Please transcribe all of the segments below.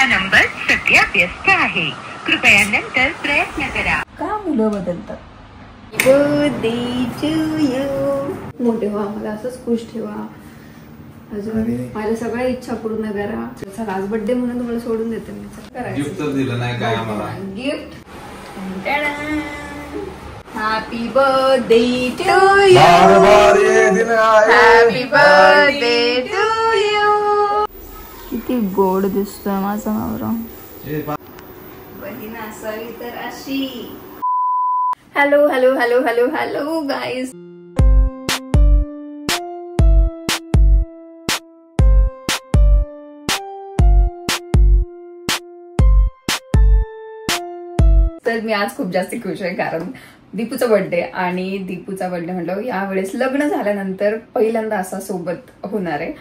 केलेला नंबर सध्या व्यस्त आहे, कृपया नंतर प्रयत्न करा. का मुलं बदलतात? Birthday to you. मोठे व्हा, मला असंच खुश ठेवा. अजून माझ्या सगळ्या इच्छा पूर्ण करा. चला आज बर्थडे म्हणून तुम्हाला सोडून देते मी. गिफ्ट तर दिलं नाही काय आम्हाला. Gift. Happy birthday to you. Happy birthday to you. किती गोड दिसतोय माझा नवरा. बहीण असावी तर अशी. Hello hello hello hello hello guys. तर मी आज खूप जास्त खुश आहे कारण दीपूचा बर्थडे आणि दीपूचा बर्थडे म्हटलं यावेळेस लग्न झाल्यानंतर पहिल्यांदा असा सोबत होणार आहे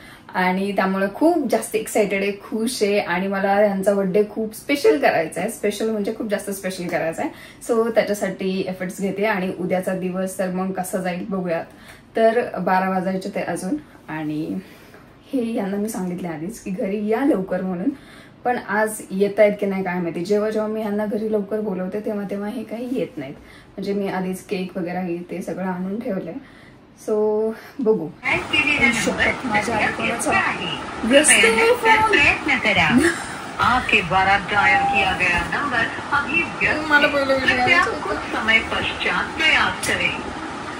आणि त्यामुळे खूप जास्त एक्साइटेड आहे, खुश आहे आणि मला यांचा बर्थडे खूप स्पेशल करायचा आहे. स्पेशल म्हणजे खूप जास्त स्पेशल करायचा आहे. सो त्याच्यासाठी एफर्ट्स घेते आणि उद्याचा दिवस तर मग कसा जाईल बघूयात. तर 12 वाजायचे ते अजून आणि हे यांना मी सांगितले आधीच की घरी या लवकर म्हणून, पण आज येत आहेत की नाही काय माहिती. जेव्हा मी यांना घरी लवकर बोलवते तेव्हा हे काही येत नाहीत. म्हणजे मी आधीच केक वगैरे ते सगळं आणून ठेवलंय. सो बघू. माझ्या प्रयत्न करा. आपके द्वारा डायल किया गया नंबर अभी व्यस्त है, कृपया कुछ समय पश्चात प्रयास करें.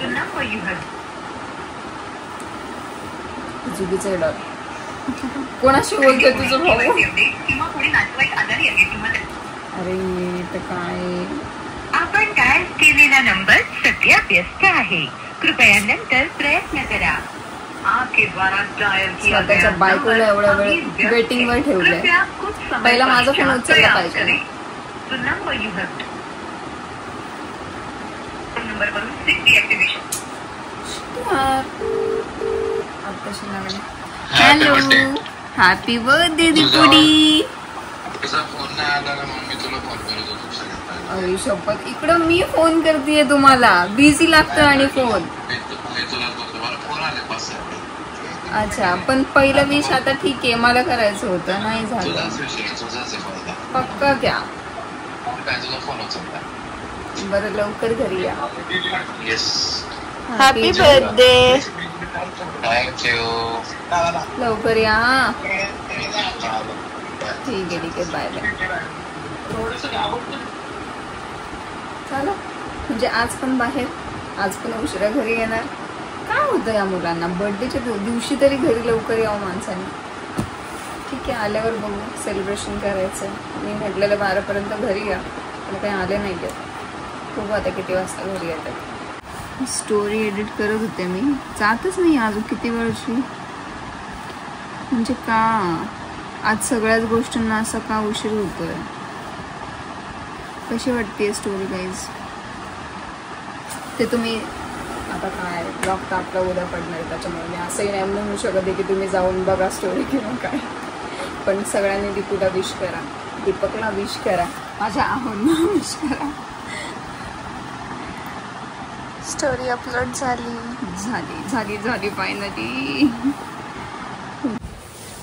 The number you have. चुकीचं डॉट. कोणाशी बोलतोय तुझं भाऊ? किंवा कोणी नातेवाईक आजारी आहे किंवा अरे तर काय. आपण डायल केलेला नंबर सध्या व्यस्त आहे, कृपया नंतर प्रयत्न करा. आपके द्वारा डायल किया गया स्वतःच्या बायकोला एवढ्या वेळ वेटिंग वर ठेवलंय. पहिला माझा फोन उचलला पाहिजे. नंबर यू हॅव नंबरवरून SIM deactivation. Hello happy birthday Deepudi. अरे शपथ, इकडं मी फोन करतेय तुम्हाला, बिझी लागतोय आणि फोन. अच्छा पण पहिलं विश आता ठीक आहे, मला करायचं होतं नाही झालं. पक्का क्या? बरं लवकर घरी या. Happy birthday. लवकर या. ठीक आहे बाय बाय. चला म्हणजे आज पण बाहेर, आज पण उशिरा घरी येणार. काय होतं या मुलांना, बर्थडेच्या दिवशी तरी घरी लवकर यावं माणसाने. ठीक आहे आल्यावर बघू, सेलिब्रेशन करायचं. मी म्हटलेलं 12 पर्यंत घरी या, पण काही आले नाही आहेत. बघू आता किती वाजता घरी येतात. स्टोरी एडिट करत होते मी, जातच नाही अजून किती वेळची. म्हणजे का आज सगळ्याच गोष्टींना असा का उशीर होतोय. कशी वाटते स्टोरी गाईज ते तुम्ही आता काय ब्लॉग तर आपला उद्या पडणार, त्याच्यामुळे मी असंही नाही म्हणू शकत की तुम्ही जाऊन बघा स्टोरी किंवा काय. पण सगळ्यांनी दीपूला विश करा, दीपकला विश करा, माझ्या आहोंना विश करा. स्टोरी अपलोड झाली फायनली.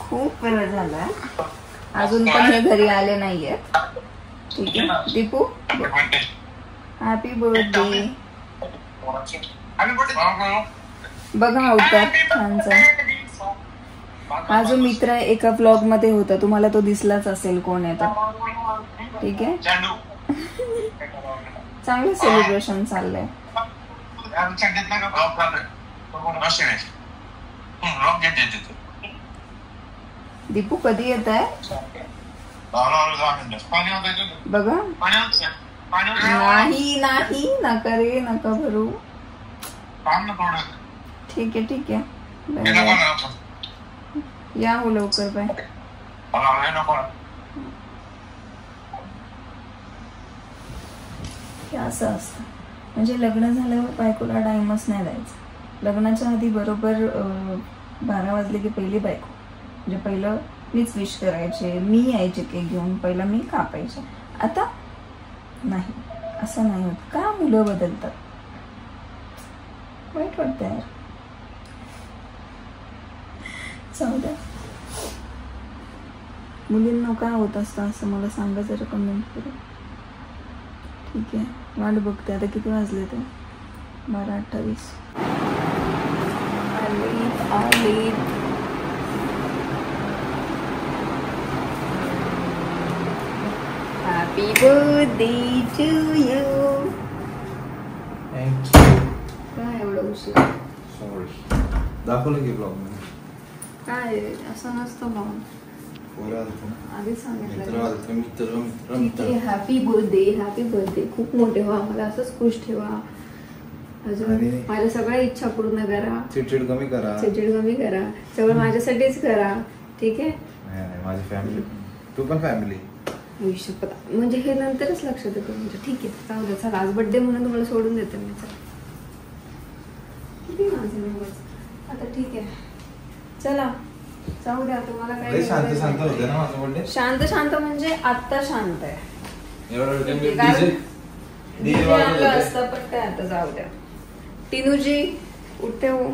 खूप वेळ झाला अजून पण हे घरी आले नाहीये. ठीक आहे दीपू, हॅपी बर्थडे. बघा अवतार छानचा. हा जो मित्र एका ब्लॉग मध्ये होता, तुम्हाला तो दिसलाच असेल कोण आहे तो. ठीक आहे चांगलं सेलिब्रेशन चाललंय. दीपू कधी येत आहे बघा. नाही नका रे, नका भरू. ठीक आहे या हो लवकर बाय. असं असतं म्हणजे लग्न झाल्यावर बायकोला टाइमच नाही द्यायचा. लग्नाच्या आधी बरोबर 12 वाजले की पहिली बायको, म्हणजे पहिलं मीच विश करायचे, मी यायचे केक घेऊन, पहिला मी कापायचे. आता नाही, असं नाही होत. का मुलं बदलतात, वाईट वाटतं यार. जाऊ द्या. मुलींना काय होत असतं असं मला सांगा जरा कमेंट करून. ठीक आहे, वाट बघते. आता किती वाजले ते? 12:28. आली. Happy birthday to you. काय एवढं उशीर? सॉरी. दाखवलं की ब्लॉग मध्ये. काय असं नसतं मग. आधीच सांगितलं. मित्र. Happy birthday. खूप मोठे व्हा, मला असंच खुश ठेवा. अजून माझ्या सगळ्या इच्छा पूर्ण करा. चिडचिड कमी करा. सगळं माझ्यासाठीच करा. ठीक आहे. माझी फॅमिली. तू पण फॅमिली. म्हणजे हे नंतरच लक्षात येतं. म्हणजे ठीक आहे, जाऊ दे. चला, आज बर्थडे म्हणून तुम्हाला सोडून देते मी. आता ठीक आहे, चला जाऊ द्या. तुम्हाला काय शांत होते ना माझा बर्थडे. शांत म्हणजे आता शांत आहे. असतं पण काय, आता जाऊ द्या. टिनूजी उठते हो.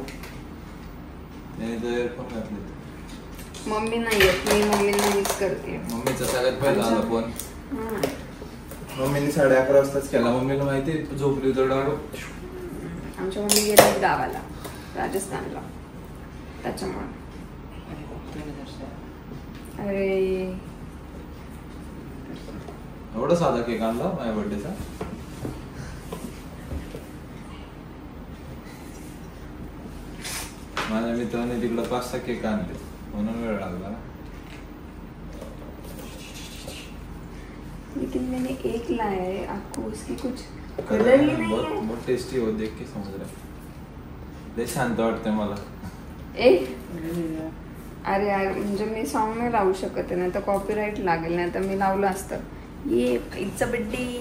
मम्मी नाही येत, मी मम्मीला मिस करते. मम्मीचा सगळ्यात पहिला आला फोन. मम्मीने 11:30 वाजताच केला. मम्मीला माहिती झोपली तर डाडू. आमच्या मम्मी गेली गावाला, राजस्थानला. त्याच्यामुळे अरे एवढा साधा केक आणला माझ्या बर्थडेचा. माझ्या मित्राने तिकडे 5-6 केक आणले म्हणून वेळ लागला. लेकिन मैंने एक लाया है, आपको उसकी कुछ कलर ही नहीं है. बहुत टेस्टी हो, देख के समझ रहे. लय शांत वाटते मला. अरे यार, म्हणजे मी सॉन्ग नाही लावू शकत आहे, नाही तर कॉपीराईट लागेल. नाही तर मी लावलं असतं. ये भाईचा बर्थडे.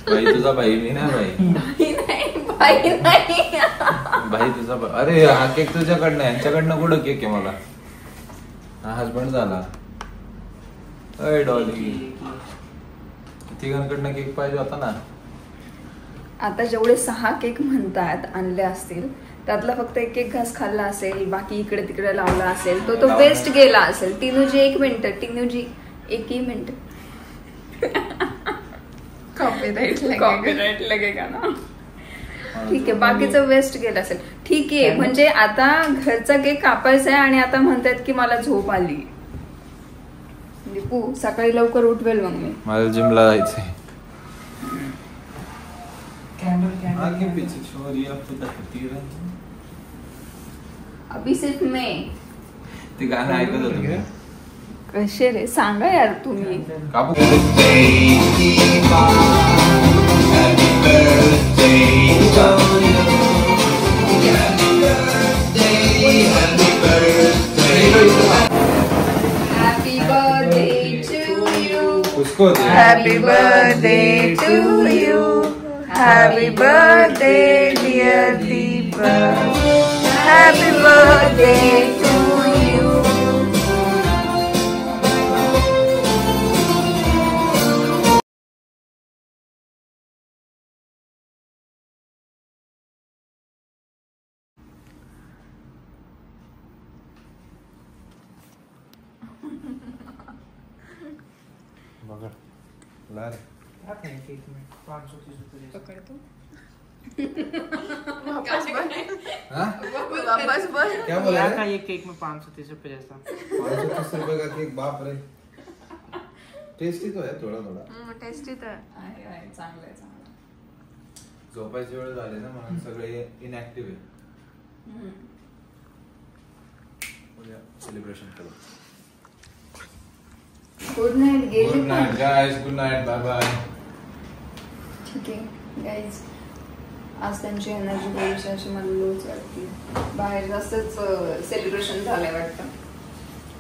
भाई तुझा भाई मी ना. भाई भाई तुझा. अरे हा केक तुझ्याकडनं, यांच्याकडनं कुठं केक आहे मला. हा हसबंड झाला. अय डॉली, तिघांकडनं केक पाहिजे होता ना. आता जेवढे 6 केक म्हणतात आणले असतील, त्यातला फक्त एक घास खाल्ला असेल, बाकी इकडे तिकडे लावला असेल, तो वेस्ट गेला असेल. टिनूजी 1 मिनिट. टिनूजी 1 मिनिट. कॉपीराईट लगेगा ना. ठीक आहे, बाकीचं वेस्ट गेलं असेल. ठीक आहे, म्हणजे आता घरचा केक कापायचा आहे आणि आता म्हणतात की मला झोप आली. दीपू सकाळी लवकर उठवेल मग मी. मला जिमला जायचंय. आगे पीछे छोरी अब तकती रही. अभी सिर्फ मैं. ते गाणं ऐकत होतो मी. कसे रे, सांगा यार तुम्ही. कापू. Happy birthday to you. उसको दे. Happy birthday to you. Happy birthday dear Deepak. Happy birthday to you. बघा ला रे. पकड़तो. वापस बोल. क्या बोला था ये केक में 530 रुपए जैसा. 530 रुपए का केक. बाप रे. टेस्टी तो है थोड़ा थोड़ा. टेस्टी तर आहे. चांगलं आहे. झोपायची वेळ झाली ना म्हणून सगळे इनॅक्टिव्ह आहे. उद्या सेलिब्रेशन करू. Good night. गेली. Good night guys. Good night. Bye bye. ठीक आहे गाईज, आज त्यांची एनर्जी थोडीशी अशी मला लोच वाटते. बाहेर जास्तच सेलिब्रेशन झालंय वाटतं.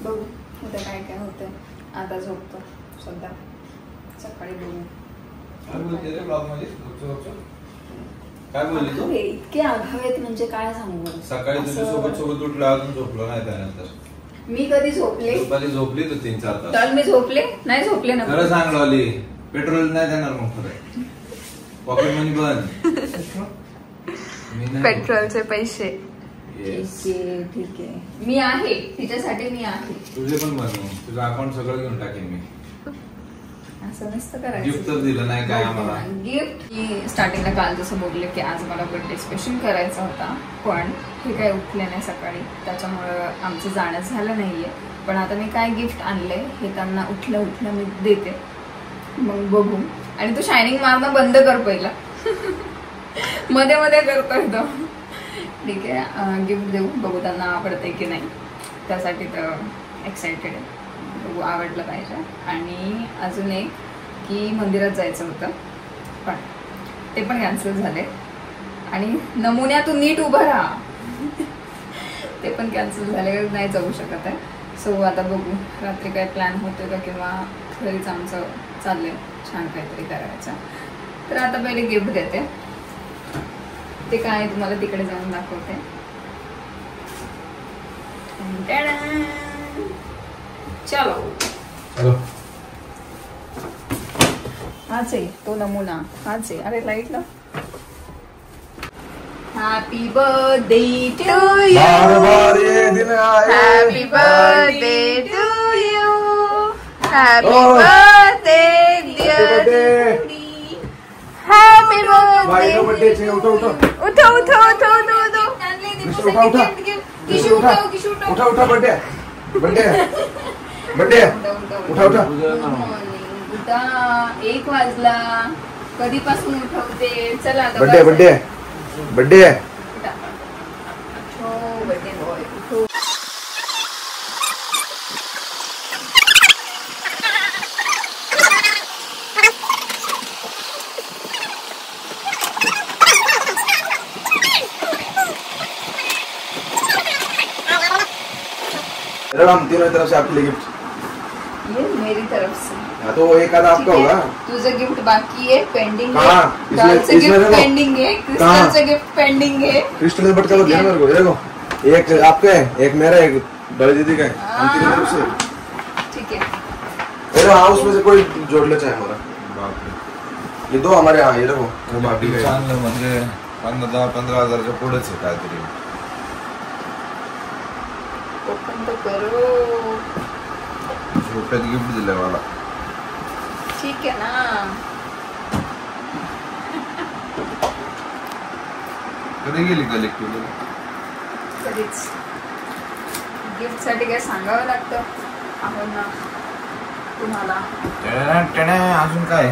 बघू उद्या काय काय होतंय. आता झोपतो सध्या, सकाळी बघू. काय बोलते रे ब्लॉग मध्ये? काय बोलली तू? इतके आघाव आहेत म्हणजे काय सांगू. सकाळी तुझ्या सोबत उठलो, अजून झोपलो नाही. त्यानंतर मी कधी झोपले? दुपारी झोपली तू 3-4 तास. तर मी झोपले नाही? झोपले ना. खरं सांग लॉली, पेट्रोल नाही देणार मग खरं. पॉकेट मनी बंद. पेट्रोलचे पैसे ठीक आहे मी आहे तिच्यासाठी मी आहे. तुझे पण बनव तुझं अकाउंट सगळं घेऊन टाकेन मी. असं नसतं करायचं. गिफ्ट तर दिलं नाही काय आम्हाला. गिफ्ट की स्टार्टिंगला काल जसं बोलले की आज मला बर्थडे स्पेशल करायचा होता पण हे काय उठले नाही सकाळी त्याच्यामुळं आमचं जाणं झालं नाहीये. पण आता मी काय गिफ्ट आणलंय हे त्यांना उठलं मी देते मग बघू. आणि तू शायनिंग मारणं बंद कर पहिला. मध्ये मध्ये करतोय तो. ठीक आहे गिफ्ट देऊ बघू त्यांना आवडते की नाही त्यासाठी तर एक्सायटेड आहे. बघू आवडलं पाहिजे. आणि अजून एक की मंदिरात जायचं होतं पण ते पण कॅन्सल झाले. आणि नमुन्यातून नीट उभं राहा ते पण कॅन्सल झाले नाही जाऊ शकत आहे. सो आता बघू रात्री काय प्लॅन होतो का किंवा घरीच आमचं चाललंय छान काहीतरी करायचं. तर आता पहिले गिफ्ट देते ते काय तुम्हाला तिकडे जाऊन दाखवते. चलो हाच आहे तो नमुना हाच आहे. अरे लाईट ला. Happy birthday to you. Happy birthday to you. Happy birthday dear. Happy birthday. उठो उठो उठो उठो उठो उठो. किशू उठो किशू उठो. उठा उठा बर्थडे बर्थडे बर्थडे उठा उठा. उठा 1 वाजला कधीपासून उठवते. चला बर्थडे बर्थडे बर्थडे. हो बर्थडे बॉय उठो. हम तीनों तरफ से आपके लिए गिफ्ट. ये मेरी तरफ से. हाँ तो वो एक आधा आपका होगा. तुझं गिफ्ट बाकी आहे पेंडिंग है. इसमें गिफ्ट पेंडिंग है. क्रिस्टलचं गिफ्ट पेंडिंग है. क्रिस्टल का बटका दे मेरे को. देखो एक आपका है एक मेरा एक बड़ी दीदी का है. हम तीनों तरफ से. ठीक है. अरे हाँ उसमें से कोई जोड़ ले चाहे हमारा. ये दो हमारे यहाँ ये देखो वो बाकी का. चांगलं म्हणजे 15,000च्या पुढेच आहे काहीतरी. ओपन तो करो. झोपेत गिफ्ट दिलंय मला. ठीक आहे ना. कधी गेली कलेक्टिव्ह. कधीच गिफ्ट साठी काय सांगावं लागतं आपण ना तुम्हाला. अजून काय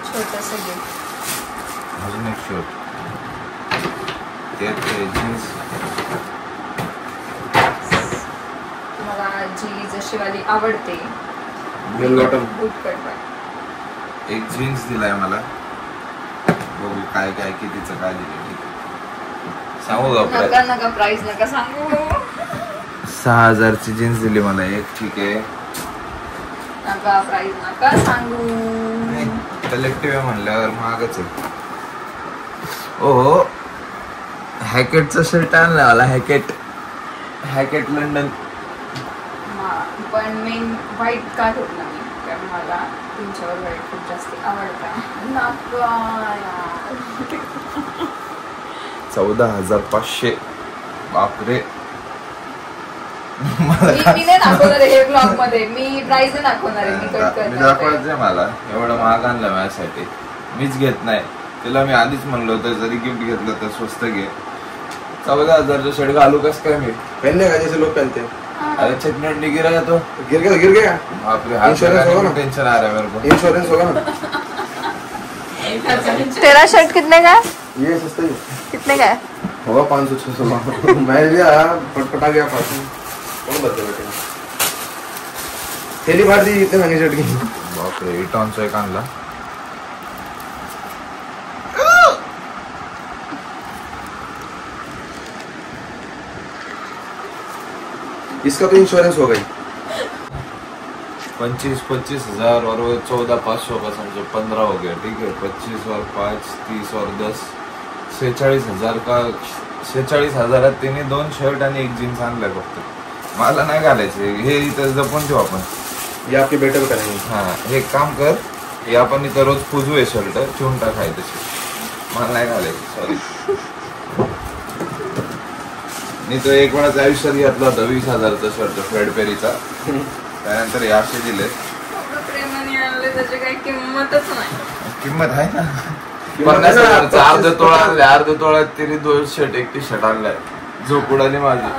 छोटस गिफ्ट. अजून एक शर्ट जीन्स. तुम्हाला जी जशी वाली आवडते एक जीन्स दिलाय मला. बघू काय काय कितीचं काय दिलं सांगू का. नका प्राइस नका सांगू. 6,000ची जीन्स दिली मला एक. ठीक आहे नका प्राइस नका सांगू. कलेक्टिव्ह म्हणल्यावर महागच आहे. ओ हॅकेटचं शर्ट आणलं मला. Hockett London. पण मी व्हाईट का ठेवला मी कारण मला तुमच्यावर व्हाईट खूप जास्त आवडतं. 14,500. बापरे. मी नाही दाखवणार हे ब्लॉग मध्ये. मी प्राइस नाही दाखवणार आहे. मी दाखवायचंय मला. एवढं महाग आणलं माझ्यासाठी. मीच घेत नाही. तिला मी आधीच म्हणलो होतं जरी गिफ्ट घेतलं तर स्वस्त घे. 14,000चा शर्ट घालू कस काय मी. पहनने का जैसे लोग पहनते हैं. अरे चटनी गिरा है तो गिर गया. बापरे. इंश्योरेंस होगा ना. टेंशन आ रहा है मेरे को. इंश्योरेंस होगा ना. तेरा शर्ट कितने का है. ये सस्ता ही कितने का है. होगा 500-600 का. मैं लिया पटपटा गया पास में. कौन बच्चे बैठे थैली भर दी इतने महंगे शर्ट की. बापरे. इटॉनचा एक आणला. इसका तो इंश्योरेंस हो गई. 25,000 और 14,500 का समझो 15 हो गया. ठीक है 25 और 5 30 और 10 46,000 का. 46,000 तिने 2 शर्ट आणि एक जीन्स आणलाय फक्त. मला नाही घालायचे हे इथं जपून ठेवू आपण. ये आपके बेटे को करेंगे. हा हे काम कर. हे आपण इथं रोज पुजू आहे शर्ट चिवून टाकाय तशी मला नाही घालायची सॉरी. मी तो एक वेळाच आयुष्यात घेतला होता 20,000चा शर्ट फेडपेरीचा. त्यानंतर हे असे दिले. प्रेमाने आणले त्याची काही किंमतच नाही. किंमत आहे ना 50,000चा अर्ध तोळा तिने 2 शर्ट एक टी शर्ट आणलाय जो पुढाली माझी.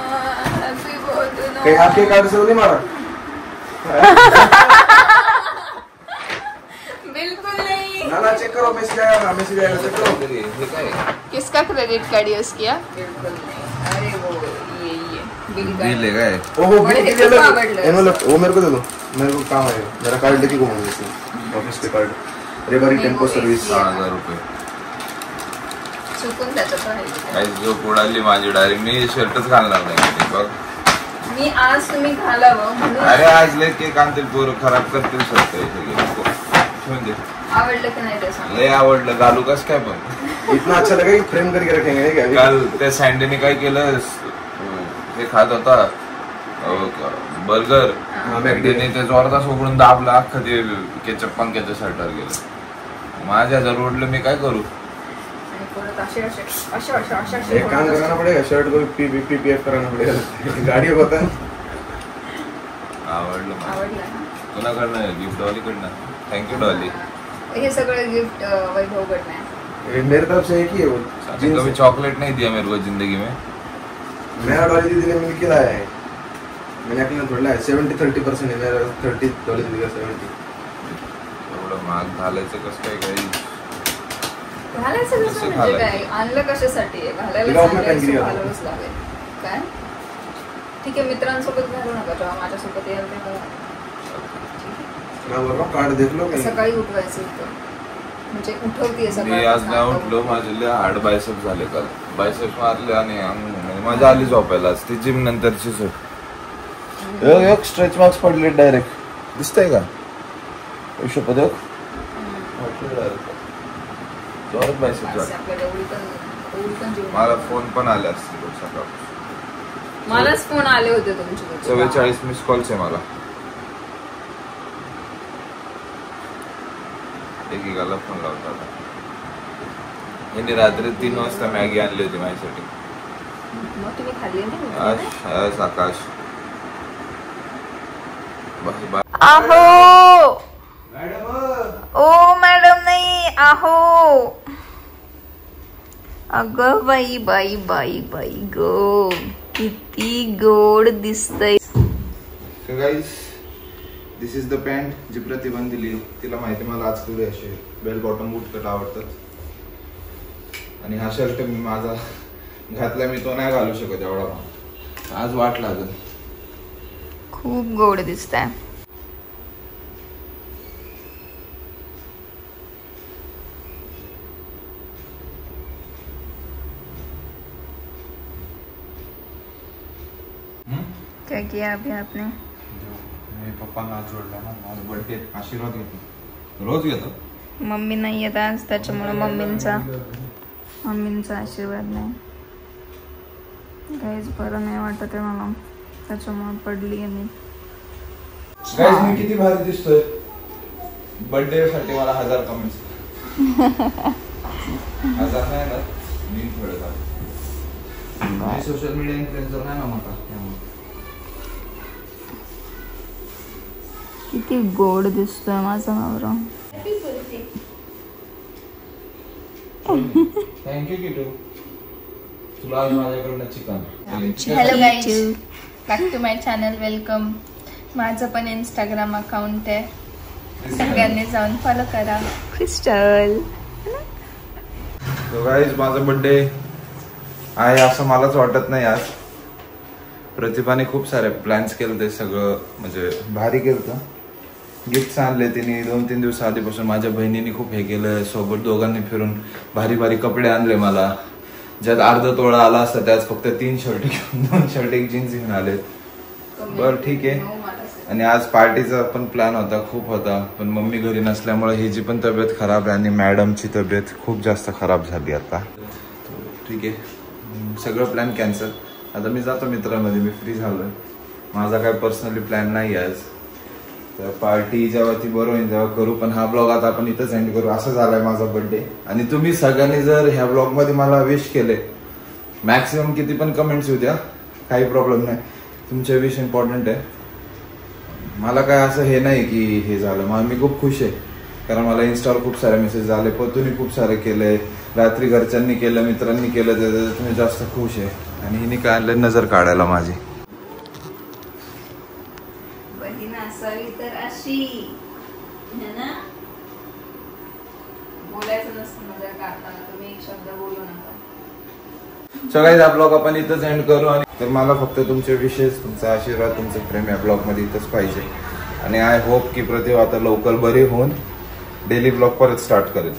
कहीं आपके कार्ड से नहीं मारा? बिल्कुल नहीं. ना चेक करो मैसेज आएगा चेक करो. हे काय किसका क्रेडिट कार्ड यूज किया? बिल्कुल नहीं. अरे वो ये बिल बिल है काय? ओहो बिल एनवलप वो मेरे को दे दो. मेरे को काम है मेरा कार्ड लेके घूमूंगा इसमें ऑफिस के कार्ड रेबारी टेम्पो सर्विस 6,000 रुपये. चुकून त्याच्यात राहिली. काही जो पुढाली माझी डायरेक्ट मी शर्टच घालणार नाही बघ. मी आज तुम्ही घालावं म्हणून. अरे आज लय केक आणतील पोरं खराब करतील शर्ट ठेवून दे. आवडलं की नाही ते सांग. लय आवडलं घालू कस काय पण इतना अच्छा लगा कि फ्रेम करके रखेंगे क्या? काल त्या सँडीने काय केलं ते खात होता बर्गर त्याने ते जोरदार उघडून दाबला अख्खं ते केचप पंख्याच्या शर्टावर गेलं. माझ्या जर उडलं मी काय करू. एक काम कराना पड़ेगा शर्ट को पीपीएफ कराना पड़ेगा गाड़ी होता है. आवडलं कुणाकडनं गिफ्ट डॉलीकडनं. Thank you Dolly. हे सगळं गिफ्ट वैभवकडनं आहे. मेरे तरफ से एक ही है वो. कभी चॉकलेट नहीं दिया मेरे को जिंदगी में. मेरा डॉली दीदी ने मिलके लाया है. मैंने अकेले थोड़ा लाया 70-30% है मेरा 30 डॉली दीदी का 70. एवढं महाग घालायचं कसं काय काही घालायचं कसं म्हणजे काय आणलं कशासाठी आहे घालायला घालावंच लागेल काय. ठीक आहे मित्रांसोबत घालू नका जेव्हा माझ्यासोबत याल तेव्हा. मैं बोल रहा हूँ कार्ड देख लो. सकाळी उठवायचं होतं म्हणजे उठवतीये मी सकाळी. आज नाही उठलो माझे लय हार्ड बायसेप झाले काल. बायसेप मारले आणि मजा आली झोपायला. ती जिम नंतरची एक स्ट्रेच मार्क्स पडले डायरेक्ट दिसतंय का हिशोब जोरात बायसेप झाले. मला फोन पण आले असतील सकाळ. मलाच फोन आले होते तुमचे 44 मिस कॉल्स आहे मला. एकेकाला फोन लावता यांनी रात्री 3 वाजता मॅगी आणली होती माझ्यासाठी. मग तुम्ही खाल्ली नाही? आकाश आहो ओ मॅडम नाही आहो. अगं बाई बाई बाई बाई गो किती गोड दिसतय. दिस इज द पॅन्ट जी प्रतिभाने दिली. तिला माहिती मला आजकाल असे बेल बॉटम बूट कट आवडतात. आणि हा शर्ट मी माझा घातला मी तो नाही घालू शकत एवढा. आज वाट लागल. खूप गोड दिसतंय. क्या किया अभी आपने? पप्पांना आज जोडला ना माझा बर्थडे आशीर्वाद घेतो रोज घेतो. मम्मी नाही येत आज त्याच्यामुळे मम्मींचा आशीर्वाद नाही. काहीच बरं नाही वाटत आहे मला त्याच्यामुळे पडली आहे मी. किती भारी दिसतोय. बर्थडे साठी मला 1000 कमेंट्स. 1000 नाही ना मी थोडं सोशल मीडिया इन्फ्लुएन्सर नाही ना मला. किती गोड दिसतोय माझा नवरा. थँक्यू किटू. तुला आज माझ्याकडनं chicken. Hello guys back to my channel. Welcome. माझं पण इंस्टाग्राम अकाउंट आहे. सगळ्यांनी जाऊन फॉलो करा. क्रिस्टल. तो गाईज माझा बर्थडे आहे असं मलाच वाटत नाही. आज प्रतिभाने खूप सारे प्लॅन्स केले. ते सगळं म्हणजे भारी केलं. गिफ्ट आणले तिने 2-3 दिवस आधीपासून. माझ्या बहिणीने खूप हे केलं. सोबत दोघांनी फिरून भारी भारी कपडे आणले मला. ज्यात अर्धा तोळा आला असता त्यात फक्त 3 शर्ट घेऊन 2 शर्ट एक जीन्स घेऊन आले. बरं ठीक आहे. आणि आज पार्टीचा पण प्लॅन होता खूप होता पण मम्मी घरी नसल्यामुळे हिची पण तब्येत खराब आहे आणि मॅडमची तब्येत खूप जास्त खराब झाली आता. ठीक आहे सगळं प्लॅन कॅन्सल. आता मी जातो मित्रांमध्ये. मी फ्री झालोय. माझा काय पर्सनली प्लॅन नाही आज. तर पार्टी जेव्हा ती बरोबर होईल तेव्हा करू, पण हा ब्लॉग आता आपण इथंच एंड करू. असं झालाय माझा बर्थडे. आणि तुम्ही सगळ्यांनी जर ह्या ब्लॉग मध्ये मला विश केले, मॅक्सिमम किती पण कमेंट्स येऊ द्या, काही प्रॉब्लेम नाही. तुमचे विश इम्पॉर्टंट आहे. मला काय असं हे नाही की हे झालं, मी खूप खुश आहे. कारण मला इन्स्टावर खूप सारे मेसेज आले, पतूनी खूप सारे केले, रात्री घरच्यांनी केलं, मित्रांनी केलं, त्याच्यात तुम्ही जास्त खुश आहे. आणि हिने काय आणलं, नजर काढायला माझी. बहीण असावी तर अशी ना, बोलायचं नसतं नजर काढताना, तुम्ही एक शब्द बोलू नका. सगळ्यात हा ब्लॉग आपण इथंच एंड करू. आणि तर मला फक्त तुमचे विशेष, तुमचा आशीर्वाद, तुमचं प्रेम या ब्लॉग मध्ये इथंच पाहिजे. आणि आय होप की प्रतिभा आता लवकर बरी होऊन डेली ब्लॉग परत स्टार्ट करेल.